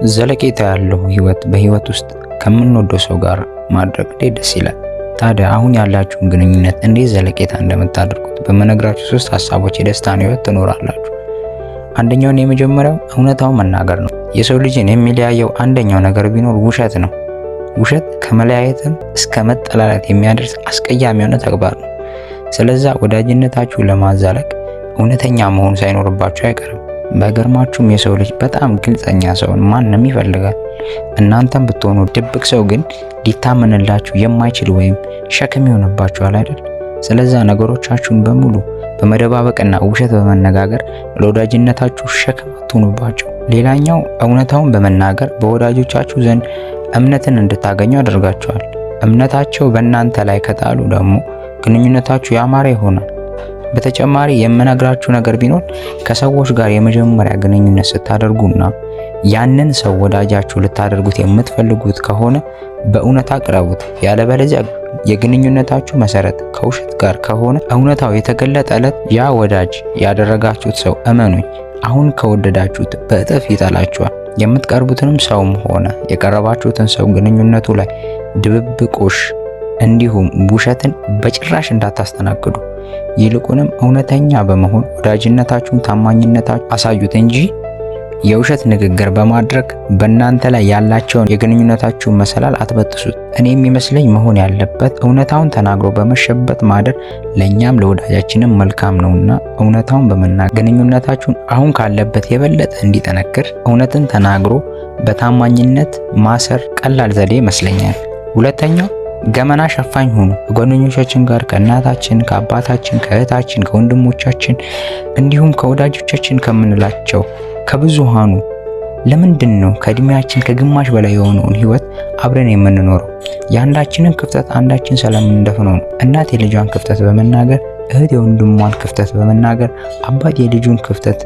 ዘለቄታ ያለው ህይወት በህይወት ውስጥ ከምንወደው ሰው ጋር ማድረግ እንዴት ደስ ይላል። ታዲያ አሁን ያላችሁን ግንኙነት እንዴት ዘለቄታ እንደምታደርጉት በመነግራችሁ 3 ሐሳቦች የደስታን ህይወት ትኖራላችሁ። አንደኛውና የመጀመሪያው እውነታውን መናገር ነው። የሰው ልጅን የሚለያየው አንደኛው ነገር ቢኖር ውሸት ነው። ውሸት ከመለያየትም እስከ መጠላላት የሚያደርስ አስቀያሚ የሆነ ተግባር ነው። ስለዛ ወዳጅነታችሁን ለማዛለቅ እውነተኛ መሆን ሳይኖርባችሁ አይቀርም። በገርማችሁም የሰው ልጅ በጣም ግልጸኛ ሰውን ማንም ይፈልጋል። እናንተም ብትሆኑ ድብቅ ሰው ግን ሊታመንላችሁ የማይችል ወይም ሸክም ይሆንባችኋል አይደል? ስለዛ ነገሮቻችሁን በሙሉ በመደባበቅና ውሸት በመነጋገር ለወዳጅነታችሁ ሸክም አትሆኑባቸው። ሌላኛው እውነታውን በመናገር በወዳጆቻችሁ ዘንድ እምነትን እንድታገኙ ያደርጋቸዋል። እምነታቸው በእናንተ ላይ ከጣሉ ደግሞ ግንኙነታችሁ ያማረ ይሆናል። በተጨማሪ የምነግራችሁ ነገር ቢኖር ከሰዎች ጋር የመጀመሪያ ግንኙነት ስታደርጉና ያንን ሰው ወዳጃችሁ ልታደርጉት የምትፈልጉት ከሆነ በእውነት አቅርቡት። ያለበለዚያ የግንኙነታችሁ መሰረት ከውሸት ጋር ከሆነ እውነታው የተገለጠ ዕለት ያ ወዳጅ ያደረጋችሁት ሰው እመኑኝ አሁን ከወደዳችሁት በእጥፍ ይጠላችኋል። የምትቀርቡትንም ሰውም ሆነ የቀረባችሁትን ሰው ግንኙነቱ ላይ ድብብቆሽ እንዲሁም ውሸትን በጭራሽ እንዳታስተናግዱ። ይልቁንም እውነተኛ በመሆን ወዳጅነታችሁን ታማኝነታችሁን አሳዩት እንጂ የውሸት ንግግር በማድረግ በእናንተ ላይ ያላቸውን የግንኙነታችሁን መሰላል አትበጥሱት። እኔ የሚመስለኝ መሆን ያለበት እውነታውን ተናግሮ በመሸበት ማደር ለኛም ለወዳጃችንም መልካም ነውና እውነታውን በመናገር ግንኙነታችሁን አሁን ካለበት የበለጠ እንዲጠነክር እውነትን ተናግሮ በታማኝነት ማሰር ቀላል ዘዴ ይመስለኛል። ሁለተኛው ገመና ሸፋኝ ሁኑ። ከጓደኞቻችን ጋር ከእናታችን፣ ከአባታችን፣ ከእህታችን፣ ከወንድሞቻችን እንዲሁም ከወዳጆቻችን ከምንላቸው ከብዙሃኑ ለምንድን ነው ከእድሜያችን ከግማሽ በላይ የሆነውን ህይወት አብረን የምንኖረው? የአንዳችንን ክፍተት አንዳችን ስለምንደፍነው ነው። እናት የልጇን ክፍተት በመናገር እህት የወንድሟን ክፍተት በመናገር አባት የልጁን ክፍተት፣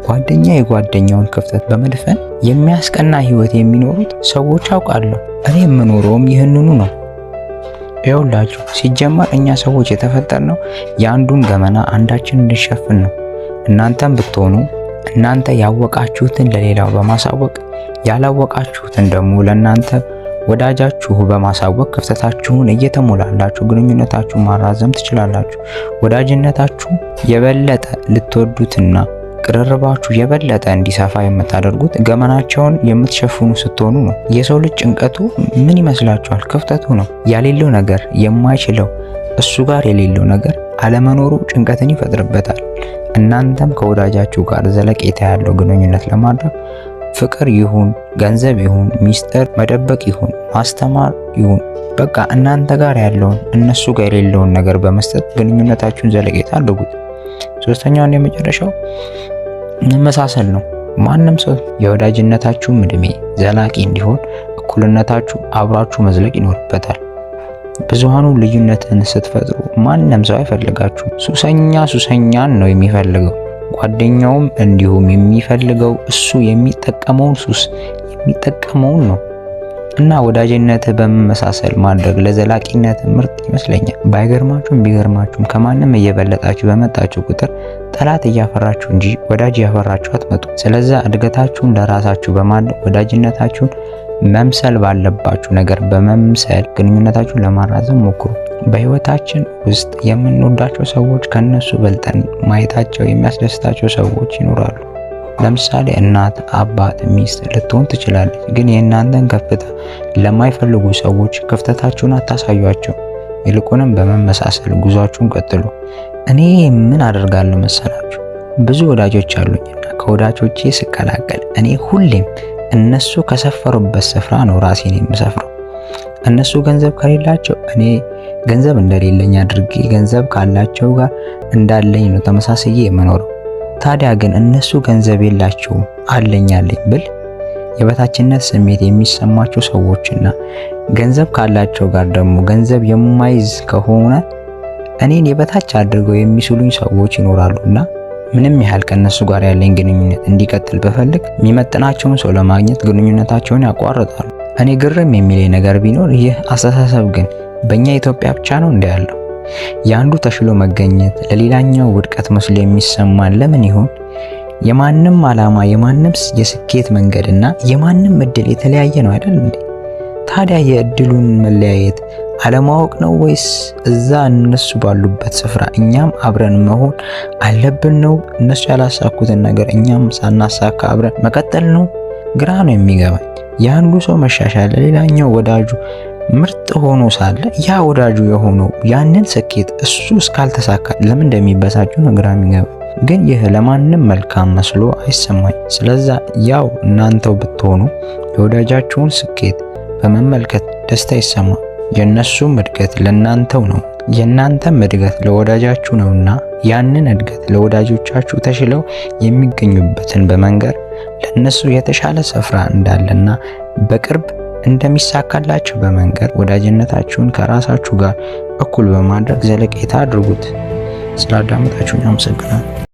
ጓደኛ የጓደኛውን ክፍተት በመድፈን የሚያስቀና ህይወት የሚኖሩት ሰዎች አውቃለሁ። እኔ የምኖረውም ይህንኑ ነው። ይኸውላችሁ ሲጀመር እኛ ሰዎች የተፈጠርነው የአንዱን ገመና አንዳችን እንድንሸፍን ነው። እናንተም ብትሆኑ እናንተ ያወቃችሁትን ለሌላው በማሳወቅ ያላወቃችሁትን ደግሞ ለእናንተ ወዳጃችሁ በማሳወቅ ክፍተታችሁን እየተሞላላችሁ ግንኙነታችሁ ማራዘም ትችላላችሁ። ወዳጅነታችሁ የበለጠ ልትወዱትና ቅርርባችሁ የበለጠ እንዲሰፋ የምታደርጉት ገመናቸውን የምትሸፍኑ ስትሆኑ ነው። የሰው ልጅ ጭንቀቱ ምን ይመስላችኋል? ክፍተቱ ነው። ያሌለው ነገር የማይችለው እሱ ጋር የሌለው ነገር አለመኖሩ ጭንቀትን ይፈጥርበታል። እናንተም ከወዳጃችሁ ጋር ዘለቄታ ያለው ግንኙነት ለማድረግ ፍቅር ይሁን ገንዘብ ይሁን ሚስጥር መደበቅ ይሁን ማስተማር ይሁን በቃ እናንተ ጋር ያለውን እነሱ ጋር የሌለውን ነገር በመስጠት ግንኙነታችሁን ዘለቄታ አድርጉት። ሶስተኛውና የመጨረሻው መመሳሰል ነው። ማንም ሰው የወዳጅነታችሁም እድሜ ዘላቂ እንዲሆን እኩልነታችሁ አብራችሁ መዝለቅ ይኖርበታል። ብዙሃኑ ልዩነትን ስትፈጥሩ ማንም ሰው አይፈልጋችሁም። ሱሰኛን ነው የሚፈልገው። ጓደኛውም እንዲሁም የሚፈልገው እሱ የሚጠቀመውን ሱስ የሚጠቀመውን ነው። እና ወዳጅነት በመመሳሰል ማድረግ ለዘላቂነት ምርጥ ይመስለኛል። ባይገርማችሁም ቢገርማችሁም ከማንም እየበለጣችሁ በመጣችሁ ቁጥር ጠላት እያፈራችሁ እንጂ ወዳጅ እያፈራችሁ አትመጡ። ስለዛ እድገታችሁን ለራሳችሁ በማድረግ ወዳጅነታችሁን መምሰል ባለባችሁ ነገር በመምሰል ግንኙነታችሁን ለማራዘም ሞክሩ። በህይወታችን ውስጥ የምንወዳቸው ሰዎች ከነሱ በልጠን ማየታቸው የሚያስደስታቸው ሰዎች ይኖራሉ። ለምሳሌ እናት፣ አባት፣ ሚስት ልትሆን ትችላለች። ግን የእናንተን ከፍታ ለማይፈልጉ ሰዎች ክፍተታችሁን አታሳዩአቸው። ይልቁንም በመመሳሰል ጉዟችሁን ቀጥሉ። እኔ ምን አደርጋለሁ መሰላችሁ? ብዙ ወዳጆች አሉኝና ከወዳጆቼ ስቀላቀል እኔ ሁሌም እነሱ ከሰፈሩበት ስፍራ ነው ራሴን የምሰፍረው። እነሱ ገንዘብ ከሌላቸው እኔ ገንዘብ እንደሌለኝ አድርጌ ገንዘብ ካላቸው ጋር እንዳለኝ ነው ተመሳስዬ የምኖረው። ታዲያ ግን እነሱ ገንዘብ የላቸውም አለኝ ብል የበታችነት ስሜት የሚሰማቸው ሰዎችና ገንዘብ ካላቸው ጋር ደግሞ ገንዘብ የማይዝ ከሆነ እኔን የበታች አድርገው የሚስሉኝ ሰዎች ይኖራሉና ምንም ያህል ከነሱ ጋር ያለኝ ግንኙነት እንዲቀጥል በፈልግ የሚመጥናቸውን ሰው ለማግኘት ግንኙነታቸውን ያቋርጣሉ። እኔ ግርም የሚለኝ ነገር ቢኖር ይህ አስተሳሰብ ግን በእኛ ኢትዮጵያ ብቻ ነው እንደ ያለው። የአንዱ ተሽሎ መገኘት ለሌላኛው ውድቀት መስሎ የሚሰማን ለምን ይሆን? የማንም ዓላማ የማንም የስኬት መንገድና የማንም እድል የተለያየ ነው አይደል እንዴ? ታዲያ የእድሉን መለያየት አለማወቅ ነው ወይስ እዛ እነሱ ባሉበት ስፍራ እኛም አብረን መሆን አለብን ነው? እነሱ ያላሳኩትን ነገር እኛም ሳናሳካ አብረን መቀጠል ነው? ግራ ነው የሚገባኝ። የአንዱ ሰው መሻሻል ለሌላኛው ወዳጁ ምርጥ ሆኖ ሳለ ያ ወዳጁ የሆነው ያንን ስኬት እሱ እስካልተሳካ ለምን እንደሚበሳጩ ነው ግራ የሚገባኝ። ግን ይህ ለማንም መልካም መስሎ አይሰማኝ። ስለዛ ያው እናንተው ብትሆኑ የወዳጃችሁን ስኬት በመመልከት ደስታ ይሰማል። የነሱም እድገት ለናንተው ነው፣ የናንተም እድገት ለወዳጃችሁ ነውና ያንን እድገት ለወዳጆቻችሁ ተሽለው የሚገኙበትን በመንገር ለነሱ የተሻለ ስፍራ እንዳለና በቅርብ እንደሚሳካላችሁ በመንገር ወዳጅነታችሁን ከራሳችሁ ጋር እኩል በማድረግ ዘለቄታ አድርጉት። ስላዳመጣችሁኝ አመሰግናለሁ።